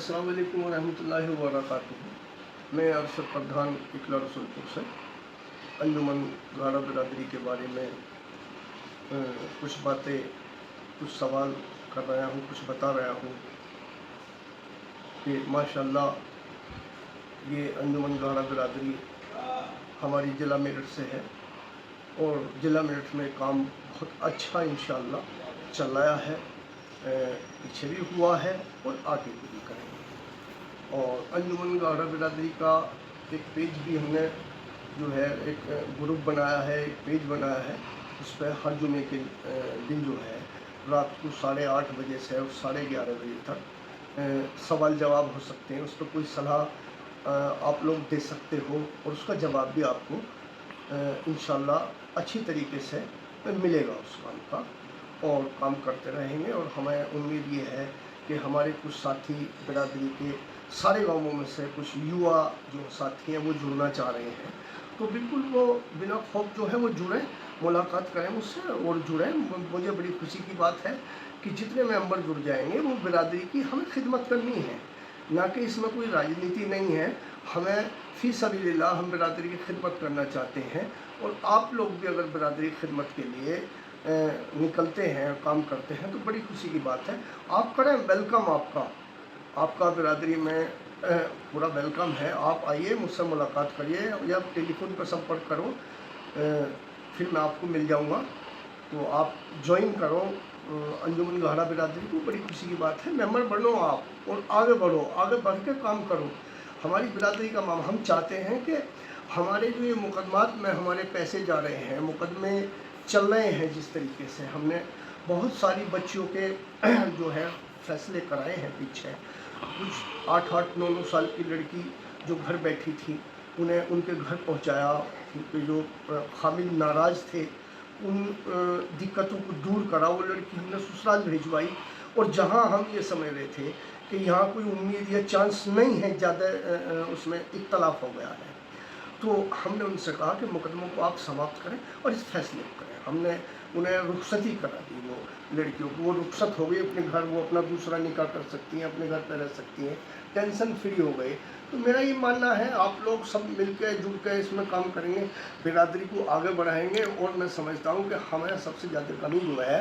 अस्सलाम वालेकुम वरहमतुल्लाहि वबरकातुहू। मैं अरशद प्रधान इकला रसूलपुर से अंजुमन घाड़ा बिरादरी के बारे में कुछ बातें, कुछ सवाल कर रहा हूँ, कुछ बता रहा हूँ कि माशाअल्लाह ये अंजुमन घाड़ा बिरादरी हमारी ज़िला मेरठ से है और ज़िला मेरठ में काम बहुत अच्छा इंशाअल्लाह चल रहा है, पीछे भी हुआ है और आगे भी करेंगे। और अंजुमन घाड़ा बिरादरी का एक पेज भी हमने जो है एक ग्रुप बनाया है, एक पेज बनाया है। उस पर हर जुमे के दिन जो है रात को 8:30 बजे से और 11:30 बजे तक सवाल जवाब हो सकते हैं। उस पर कोई सलाह आप लोग दे सकते हो और उसका जवाब भी आपको इंशाअल्लाह अच्छी तरीके से मिलेगा उस काम का, और काम करते रहेंगे। और हमें उम्मीद ये है कि हमारे कुछ साथी बिरादरी के सारे गांवों में से कुछ युवा जो साथी हैं वो जुड़ना चाह रहे हैं, तो बिल्कुल वो बिना खौफ जो है वो जुड़ें, मुलाकात करें मुझसे और जुड़ें। मुझे बड़ी खुशी की बात है कि जितने मेंबर जुड़ जाएंगे वो बिरादरी की हमें खिदमत करनी है, ना कि इसमें कोई राजनीति नहीं है। हमें फ़ी सबीलिल्लाह हम बिरादरी की खिदमत करना चाहते हैं, और आप लोग भी अगर बिरादरी की खिदमत के लिए निकलते हैं, काम करते हैं, तो बड़ी खुशी की बात है। आप करें, वेलकम आपका बिरादरी में पूरा वेलकम है। आप आइए, मुझसे मुलाकात करिए या टेलीफोन पर संपर्क करो, फिर मैं आपको मिल जाऊंगा। तो आप ज्वाइन करो अंजुमन घाड़ा बिरादरी को, बड़ी खुशी की बात है। मेंबर बनो आप और आगे बढ़ो, आगे बढ़ के काम करो। हमारी बिरादरी का माम हम चाहते हैं कि हमारे जो ये मुकदमात में हमारे पैसे जा रहे हैं, मुकदमे चल रहे हैं, जिस तरीके से हमने बहुत सारी बच्चियों के जो है फैसले कराए हैं पीछे, कुछ 8-8, 9-9 साल की लड़की जो घर बैठी थी उन्हें उनके घर पहुंचाया, उनके जो हामिल नाराज़ थे उन दिक्कतों को दूर करा, वो लड़की हमने ससुराल भिजवाई। और जहां हम ये समझ रहे थे कि यहाँ कोई उम्मीद या चांस नहीं है, ज़्यादा उसमें इख्तलाफ हो गया है, तो हमने उनसे कहा कि मुकदमों को आप समाप्त करें और इस फैसले को करें। हमने उन्हें रुखसती करा दी, वो लड़कियों को वो रुखसत हो गई अपने घर, वो अपना दूसरा निकाह कर सकती हैं, अपने घर पर रह सकती हैं, टेंशन फ्री हो गए। तो मेरा ये मानना है आप लोग सब मिलकर जुड़ कर इसमें काम करेंगे, बिरादरी को आगे बढ़ाएंगे। और मैं समझता हूँ कि हमें सबसे ज़्यादा कमी जो है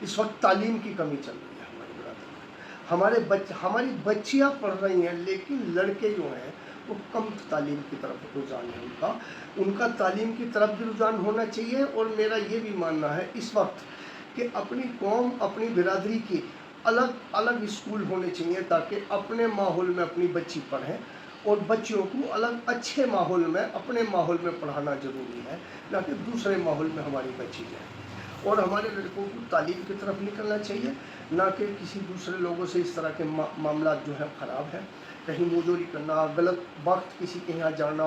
इस वक्त तालीम की कमी चल रही है हमारी बिरादरी में। हमारी बच्चियाँ पढ़ रही हैं, लेकिन लड़के जो हैं वो कम तालीम की तरफ रुझान है उनका तालीम की तरफ भी रुझान होना चाहिए। और मेरा ये भी मानना है इस वक्त कि अपनी कौम, अपनी बिरादरी की अलग अलग स्कूल होने चाहिए, ताकि अपने माहौल में अपनी बच्ची पढ़ें और बच्चियों को अलग अच्छे माहौल में, अपने माहौल में पढ़ाना ज़रूरी है, ना कि दूसरे माहौल में हमारी बच्ची जाए। और हमारे लड़कों को तालीम की तरफ निकलना चाहिए, ना कि किसी दूसरे लोगों से इस तरह के मामला जो है ख़राब है, कहीं मुजोरी करना, गलत वक्त किसी के यहाँ जाना,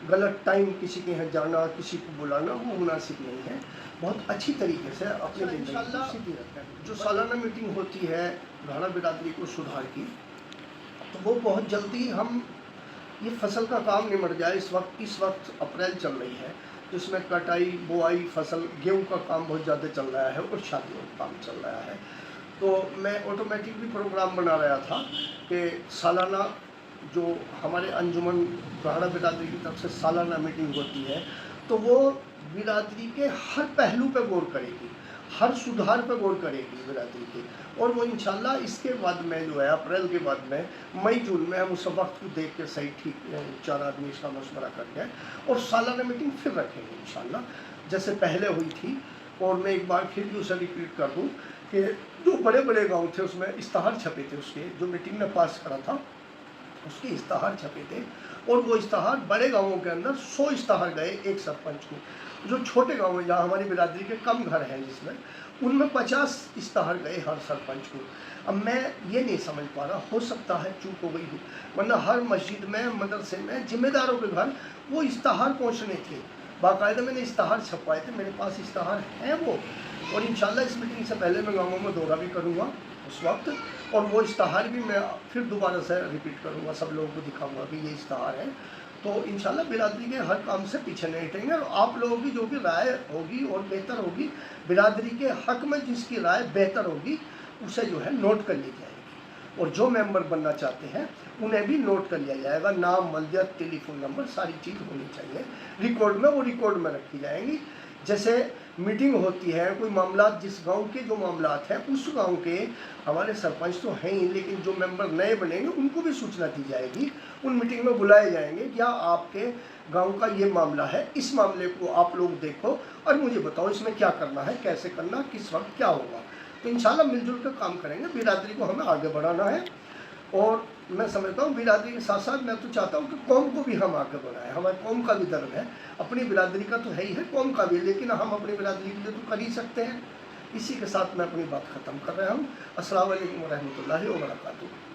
गलत टाइम किसी के यहाँ जाना, किसी को बुलाना, वो मुनासिब नहीं है। बहुत अच्छी तरीके से अपने इंशाअल्लाह जो सालाना मीटिंग होती है घाड़ा बिरादरी को सुधार की, तो वो बहुत जल्दी हम ये फसल का काम निमट जाए। इस वक्त अप्रैल चल रही है, जिसमें कटाई, बुआई, फसल, गेहूँ का काम बहुत ज़्यादा चल रहा है और शादियों का काम चल रहा है। तो मैं ऑटोमेटिक भी प्रोग्राम बना रहा था कि सालाना जो हमारे अंजुमन घाड़ा बिरादरी की तरफ से सालाना मीटिंग होती है, तो वो बिरादरी के हर पहलू पर गौर करेगी, हर सुधार पर गौर करेगी बिरादरी के। और वो इंशाल्लाह इसके बाद में जो है अप्रैल के बाद में मई जून में हम उस वक्त को देख के सही ठीक 4 आदमी इसका मशवरा करके और सालाना मीटिंग फिर रखेंगे इंशाल्लाह, जैसे पहले हुई थी। और मैं एक बार फिर भी उसे रिपीट कर दूँ कि जो बड़े बड़े गाँव थे उसमें इश्तहार छपे थे, उसके जो मीटिंग ने पास करा था उसके इश्तहार छपे थे, और वो इश्तहार बड़े गांवों के अंदर 100 इश्तहार गए एक सरपंच को। जो छोटे गांव हैं जहाँ हमारी बिरादरी के कम घर हैं जिसमें, उनमें 50 इश्तहार गए हर सरपंच को। अब मैं ये नहीं समझ पा रहा, हो सकता है चूक हो गई हो, वरना हर मस्जिद में, मदरसे में, जिम्मेदारों के घर वो इश्तहार पहुँचने थे। बाकायदा मैंने इश्तहार छपवाए थे, मेरे पास इश्तहार हैं वो। और इंशाल्लाह इस मीटिंग से पहले मैं गाँवों में दौरा भी करूँगा उस वक्त, और वो इश्तहार भी मैं फिर दोबारा से रिपीट करूँगा, सब लोगों को दिखाऊंगा कि ये इश्तहार है। तो इंशाल्लाह बिरादरी के हर काम से पीछे नहीं हटेंगे, और आप लोगों की जो भी राय होगी और बेहतर होगी, बिरादरी के हक में जिसकी राय बेहतर होगी उसे जो है नोट कर ली जाएगी। اور جو मेंबर बनना चाहते हैं उन्हें भी नोट कर लिया जाएगा, नाम, मलजत, टेलीफोन नंबर, सारी चीज़ होनी चाहिए रिकॉर्ड में, वो रिकॉर्ड में रखी जाएंगी। जैसे मीटिंग होती है, कोई मामला, जिस गांव के जो मामलात हैं उस गांव के हमारे सरपंच तो हैं ही, लेकिन जो मेंबर नए बनेंगे उनको भी सूचना दी जाएगी, उन मीटिंग में बुलाए जाएंगे, क्या आपके गांव का ये मामला है, इस मामले को आप लोग देखो और मुझे बताओ इसमें क्या करना है, कैसे करना, किस वक्त क्या होगा। तो इंशाल्लाह मिलजुल कर काम करेंगे, बिरादरी को हमें आगे बढ़ाना है। और मैं समझता हूँ बिरादरी के साथ साथ मैं तो चाहता हूँ कि कौम को भी हम आगे बढ़ाएं, हमारे कौम का भी दर्द है, अपनी बिरादरी का तो है ही है, कौम का भी है, लेकिन हम अपनी बिरादरी के लिए तो कर ही सकते हैं। इसी के साथ मैं अपनी बात ख़त्म कर रहा हूँ। अस्सलाम वालेकुम रहमतुल्लाहि व बरकातुहू।